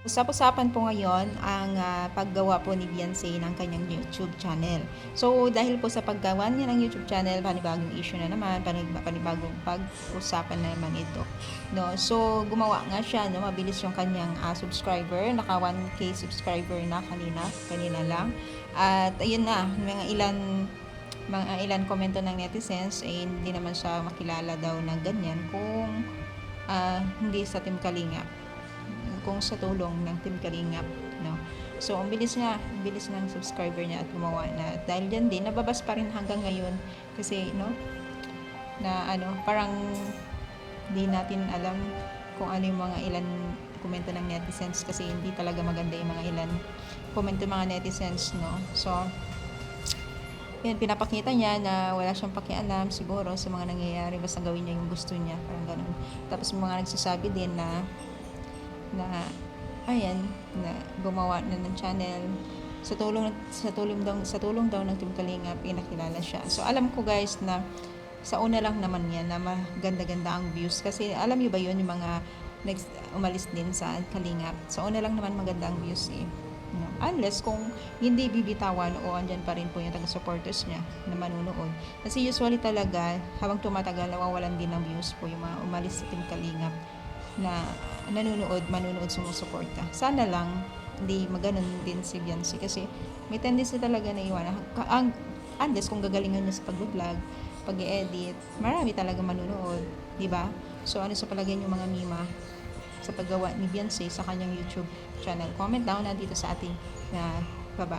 Usap-usapan po ngayon ang paggawa po ni Beyonce ng kanyang YouTube channel. So, dahil po sa paggawa niya ng YouTube channel, panibagong issue na naman, panibagong pag-usapan na naman ito. No? So, gumawa nga siya, no? Mabilis yung kanyang subscriber, naka 1K subscriber na kanina lang. At ayun na, mga ilan komento ng netizens ay hindi naman siya makilala daw ng ganyan kung hindi sa Team Kalingap, kung sa tulong ng Team Kalingap, no. So ang bilis ng subscriber niya at gumawa na, dahil diyan din nababas pa rin hanggang ngayon kasi no, na parang hindi natin alam kung ano yung mga ilan komento ng netizens, kasi hindi talaga maganda yung mga ilan komento ng mga netizens, no. So yan, pinapakita niya na wala siyang pakialam siguro sa mga nangyayari, basta gawin niya yung gusto niya, parang ganun. Tapos mga nagsasabi din na ayan, na gumawa na ng channel sa tulong daw ng Team Kalingap, pinakilala siya. So alam ko guys na sa una lang naman yan na maganda-ganda ang views, kasi alam niyo ba yun, yung mga umalis din sa Kalingap, sa una lang naman maganda ang views eh. No? Unless kung hindi bibitawan o andyan pa rin po yung taga-supporters niya na manunood. Kasi usually talaga, habang tumatagal, nawawalan din ng views po yung mga umalis sa Team Kalingap na manunood, sumusuporta. Sana lang hindi maganon din si Beyonce, kasi may tendency talaga na iwan. Unless kung gagalingan niya sa pag-vlog, pag-edit, marami talaga manunood, di ba? So ano sa palagay niyo mga Mima sa paggawa ni Beyonce sa kanyang YouTube channel? Comment down na dito sa ating baba.